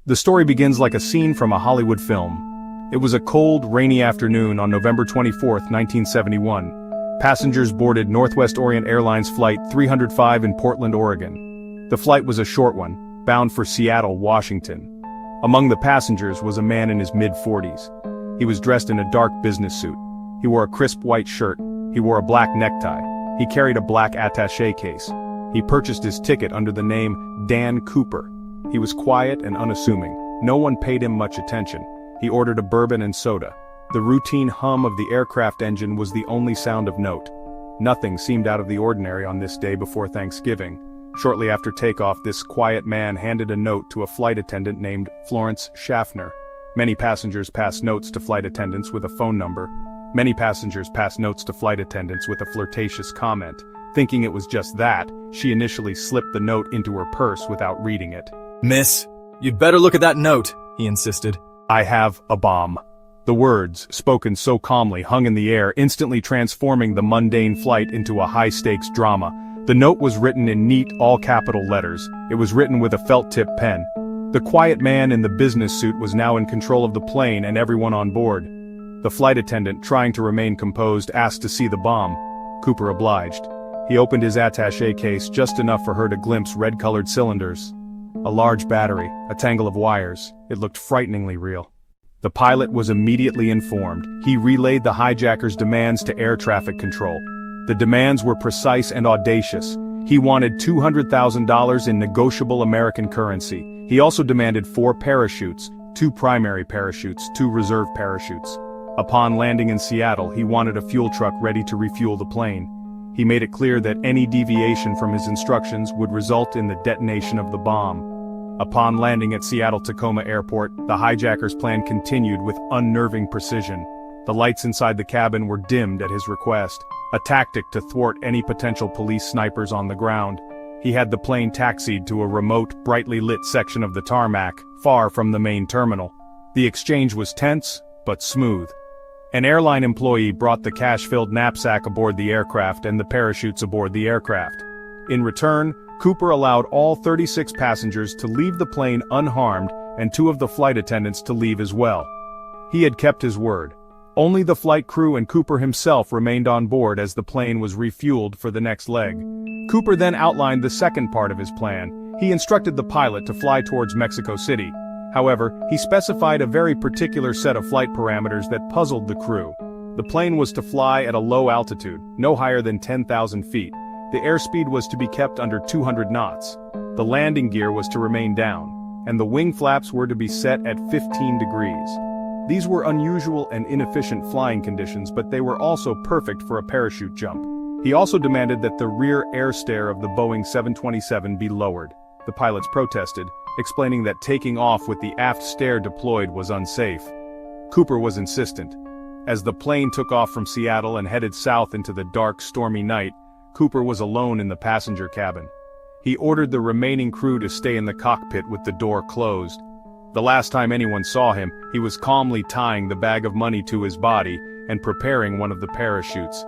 The story begins like a scene from a Hollywood film. It was a cold, rainy afternoon on November 24, 1971. Passengers boarded Northwest Orient Airlines Flight 305 in Portland, Oregon. The flight was a short one, bound for Seattle, Washington. Among the passengers was a man in his mid-40s. He was dressed in a dark business suit. He wore a crisp white shirt. He wore a black necktie. He carried a black attaché case. He purchased his ticket under the name Dan Cooper. He was quiet and unassuming. No one paid him much attention. He ordered a bourbon and soda. The routine hum of the aircraft engine was the only sound of note. Nothing seemed out of the ordinary on this day before Thanksgiving. Shortly after takeoff, this quiet man handed a note to a flight attendant named Florence Schaffner. Many passengers pass notes to flight attendants with a phone number. Many passengers pass notes to flight attendants with a flirtatious comment. Thinking it was just that, she initially slipped the note into her purse without reading it. "Miss, you'd better look at that note," he insisted. "I have a bomb." The words, spoken so calmly, hung in the air, instantly transforming the mundane flight into a high-stakes drama. The note was written in neat, all-capital letters. It was written with a felt-tip pen. The quiet man in the business suit was now in control of the plane and everyone on board. The flight attendant, trying to remain composed, asked to see the bomb. Cooper obliged. He opened his attaché case just enough for her to glimpse red-colored cylinders. A large battery, a tangle of wires. It looked frighteningly real. The pilot was immediately informed. He relayed the hijacker's demands to air traffic control. The demands were precise and audacious. He wanted $200,000 in negotiable American currency. He also demanded 4 parachutes, 2 primary parachutes, 2 reserve parachutes. Upon landing in Seattle, he wanted a fuel truck ready to refuel the plane. He made it clear that any deviation from his instructions would result in the detonation of the bomb. Upon landing at Seattle-Tacoma Airport, the hijacker's plan continued with unnerving precision. The lights inside the cabin were dimmed at his request, a tactic to thwart any potential police snipers on the ground. He had the plane taxied to a remote, brightly lit section of the tarmac, far from the main terminal. The exchange was tense, but smooth. An airline employee brought the cash-filled knapsack aboard the aircraft and the parachutes aboard the aircraft. In return, Cooper allowed all 36 passengers to leave the plane unharmed and 2 of the flight attendants to leave as well. He had kept his word. Only the flight crew and Cooper himself remained on board as the plane was refueled for the next leg. Cooper then outlined the second part of his plan. He instructed the pilot to fly towards Mexico City. However, he specified a very particular set of flight parameters that puzzled the crew. The plane was to fly at a low altitude, no higher than 10,000 feet. The airspeed was to be kept under 200 knots. The landing gear was to remain down, and the wing flaps were to be set at 15 degrees. These were unusual and inefficient flying conditions, but they were also perfect for a parachute jump. He also demanded that the rear air stair of the Boeing 727 be lowered. The pilots protested, explaining that taking off with the aft stair deployed was unsafe. Cooper was insistent. As the plane took off from Seattle and headed south into the dark, stormy night, Cooper was alone in the passenger cabin. He ordered the remaining crew to stay in the cockpit with the door closed. The last time anyone saw him, he was calmly tying the bag of money to his body and preparing one of the parachutes.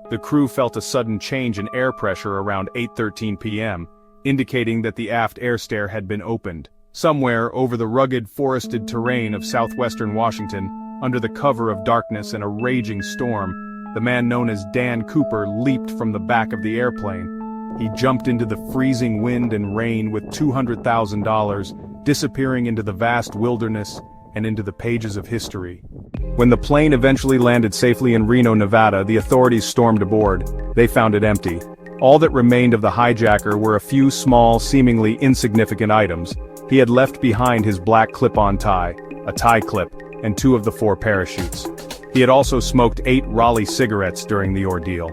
The crew felt a sudden change in air pressure around 8:13 p.m., indicating that the aft air stair had been opened. Somewhere over the rugged, forested terrain of southwestern Washington, under the cover of darkness and a raging storm, the man known as Dan Cooper leaped from the back of the airplane. He jumped into the freezing wind and rain with $200,000, disappearing into the vast wilderness and into the pages of history. When the plane eventually landed safely in Reno, Nevada, the authorities stormed aboard. They found it empty. All that remained of the hijacker were a few small, seemingly insignificant items. He had left behind his black clip-on tie, a tie clip, and 2 of the 4 parachutes. He had also smoked 8 Raleigh cigarettes during the ordeal.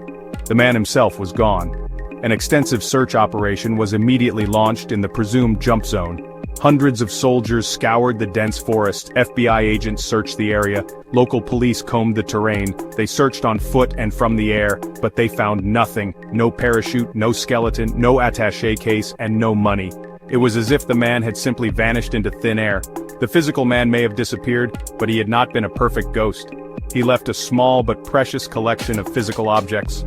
The man himself was gone. An extensive search operation was immediately launched in the presumed jump zone. Hundreds of soldiers scoured the dense forest, FBI agents searched the area, local police combed the terrain, they searched on foot and from the air, but they found nothing, no parachute, no skeleton, no attaché case, and no money. It was as if the man had simply vanished into thin air. The physical man may have disappeared, but he had not been a perfect ghost. He left a small but precious collection of physical objects.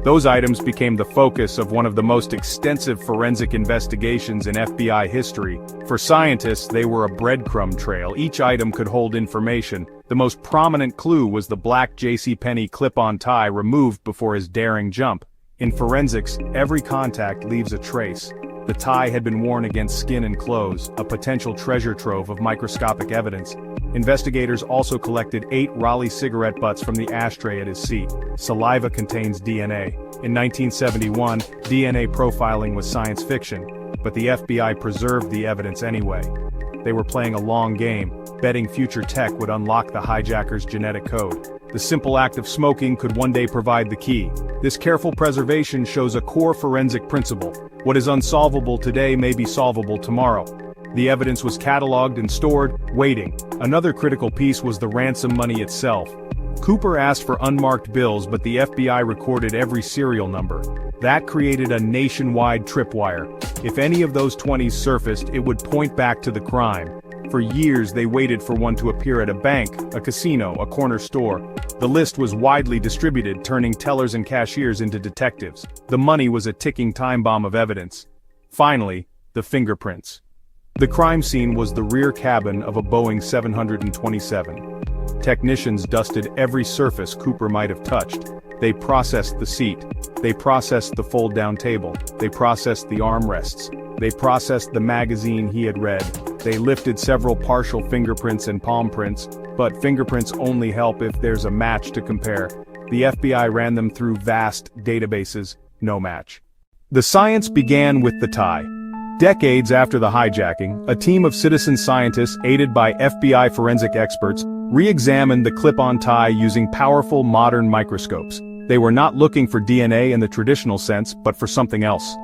Those items became the focus of one of the most extensive forensic investigations in FBI history. For scientists, they were a breadcrumb trail. Each item could hold information. The most prominent clue was the black JCPenney clip-on tie removed before his daring jump. In forensics, every contact leaves a trace. The tie had been worn against skin and clothes, a potential treasure trove of microscopic evidence. Investigators also collected 8 Raleigh cigarette butts from the ashtray at his seat. Saliva contains DNA. In 1971, DNA profiling was science fiction, but the FBI preserved the evidence anyway. They were playing a long game, betting future tech would unlock the hijacker's genetic code. The simple act of smoking could one day provide the key. This careful preservation shows a core forensic principle. What is unsolvable today may be solvable tomorrow. The evidence was cataloged and stored, waiting. Another critical piece was the ransom money itself. Cooper asked for unmarked bills, but the FBI recorded every serial number. That created a nationwide tripwire. If any of those 20s surfaced, it would point back to the crime. For years they waited for one to appear at a bank, a casino, a corner store. The list was widely distributed, turning tellers and cashiers into detectives. The money was a ticking time bomb of evidence. Finally, the fingerprints. The crime scene was the rear cabin of a Boeing 727. Technicians dusted every surface Cooper might have touched. They processed the seat. They processed the fold-down table. They processed the armrests. They processed the magazine he had read. They lifted several partial fingerprints and palm prints, but fingerprints only help if there's a match to compare. The FBI ran them through vast databases, no match. The science began with the tie. Decades after the hijacking, a team of citizen scientists aided by FBI forensic experts re-examined the clip-on tie using powerful modern microscopes. They were not looking for DNA in the traditional sense, but for something else.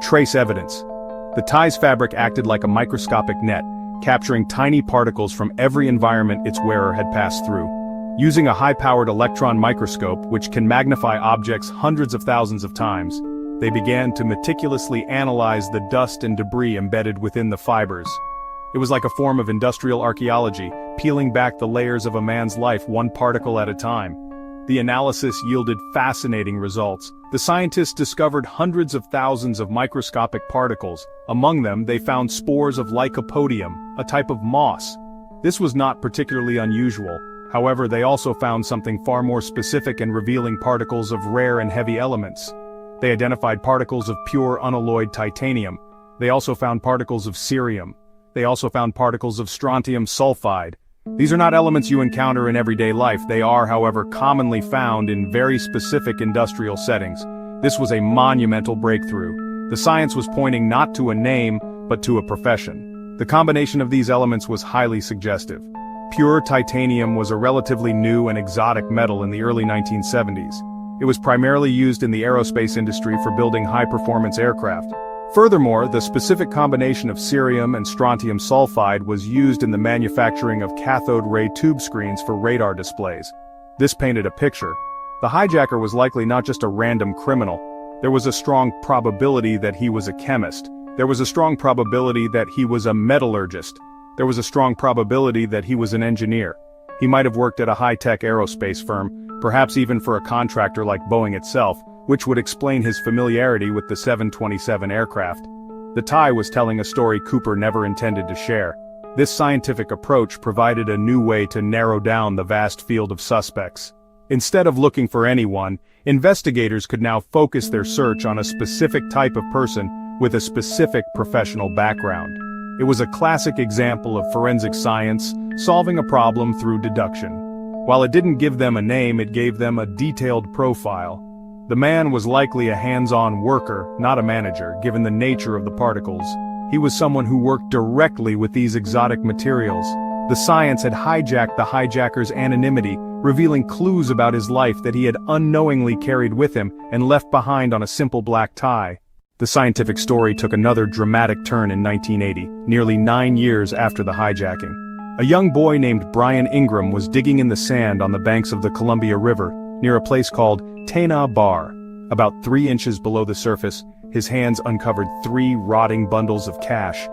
Trace evidence. The tie's fabric acted like a microscopic net, capturing tiny particles from every environment its wearer had passed through. Using a high-powered electron microscope, which can magnify objects hundreds of thousands of times, they began to meticulously analyze the dust and debris embedded within the fibers. It was like a form of industrial archaeology, peeling back the layers of a man's life one particle at a time. The analysis yielded fascinating results. The scientists discovered hundreds of thousands of microscopic particles. Among them, they found spores of Lycopodium, a type of moss. This was not particularly unusual. However, they also found something far more specific and revealing: particles of rare and heavy elements. They identified particles of pure unalloyed titanium. They also found particles of cerium. They also found particles of strontium sulfide. These are not elements you encounter in everyday life. They are, however, commonly found in very specific industrial settings. This was a monumental breakthrough. The science was pointing not to a name, but to a profession. The combination of these elements was highly suggestive. Pure titanium was a relatively new and exotic metal in the early 1970s. It was primarily used in the aerospace industry for building high-performance aircraft. Furthermore, the specific combination of cerium and strontium sulfide was used in the manufacturing of cathode ray tube screens for radar displays. This painted a picture. The hijacker was likely not just a random criminal. There was a strong probability that he was a chemist. There was a strong probability that he was a metallurgist. There was a strong probability that he was an engineer. He might have worked at a high-tech aerospace firm, perhaps even for a contractor like Boeing itself, which would explain his familiarity with the 727 aircraft. The tie was telling a story Cooper never intended to share. This scientific approach provided a new way to narrow down the vast field of suspects. Instead of looking for anyone, investigators could now focus their search on a specific type of person with a specific professional background. It was a classic example of forensic science, solving a problem through deduction. While it didn't give them a name, it gave them a detailed profile. The man was likely a hands-on worker, not a manager, given the nature of the particles. He was someone who worked directly with these exotic materials. The science had hijacked the hijacker's anonymity, revealing clues about his life that he had unknowingly carried with him and left behind on a simple black tie. The scientific story took another dramatic turn in 1980, nearly 9 years after the hijacking. A young boy named Brian Ingram was digging in the sand on the banks of the Columbia River, near a place called Tana Bar. About 3 inches below the surface, his hands uncovered 3 rotting bundles of cash.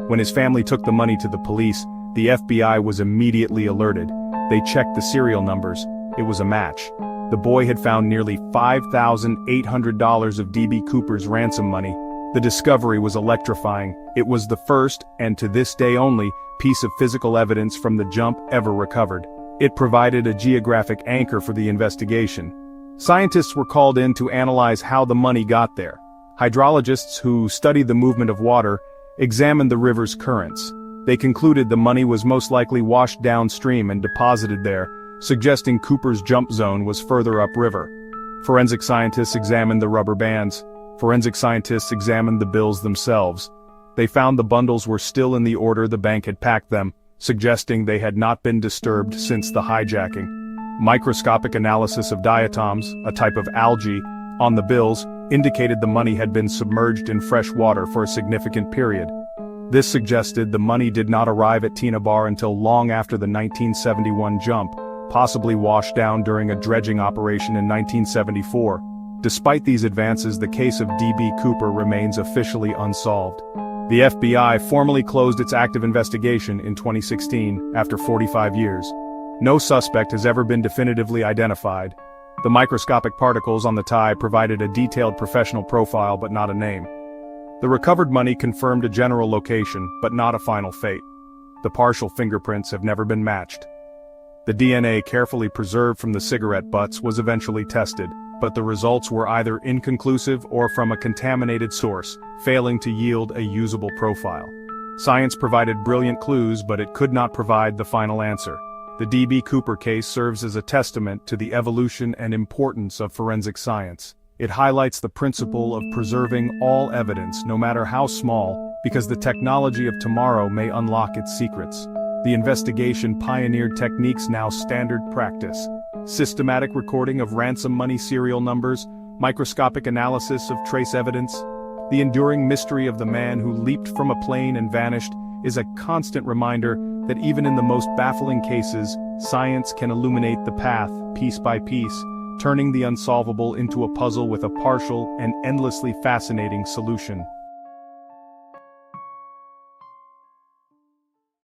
When his family took the money to the police, the FBI was immediately alerted. They checked the serial numbers. It was a match. The boy had found nearly $5,800 of D.B. Cooper's ransom money. The discovery was electrifying. It was the first, and to this day only, piece of physical evidence from the jump ever recovered. It provided a geographic anchor for the investigation. Scientists were called in to analyze how the money got there. Hydrologists who studied the movement of water examined the river's currents. They concluded the money was most likely washed downstream and deposited there, suggesting Cooper's jump zone was further upriver. Forensic scientists examined the rubber bands. Forensic scientists examined the bills themselves. They found the bundles were still in the order the bank had packed them, suggesting they had not been disturbed since the hijacking. Microscopic analysis of diatoms, a type of algae, on the bills indicated the money had been submerged in fresh water for a significant period. This suggested the money did not arrive at Tina Bar until long after the 1971 jump, possibly washed down during a dredging operation in 1974. Despite these advances, the case of D.B. Cooper remains officially unsolved. The FBI formally closed its active investigation in 2016, after 45 years. No suspect has ever been definitively identified. The microscopic particles on the tie provided a detailed professional profile but not a name. The recovered money confirmed a general location, but not a final fate. The partial fingerprints have never been matched. The DNA carefully preserved from the cigarette butts was eventually tested, but the results were either inconclusive or from a contaminated source, failing to yield a usable profile. Science provided brilliant clues, but it could not provide the final answer. The D.B. Cooper case serves as a testament to the evolution and importance of forensic science. It highlights the principle of preserving all evidence, no matter how small, because the technology of tomorrow may unlock its secrets. The investigation pioneered techniques now standard practice: systematic recording of ransom money serial numbers, microscopic analysis of trace evidence. The enduring mystery of the man who leaped from a plane and vanished is a constant reminder that even in the most baffling cases, science can illuminate the path, piece by piece, turning the unsolvable into a puzzle with a partial and endlessly fascinating solution.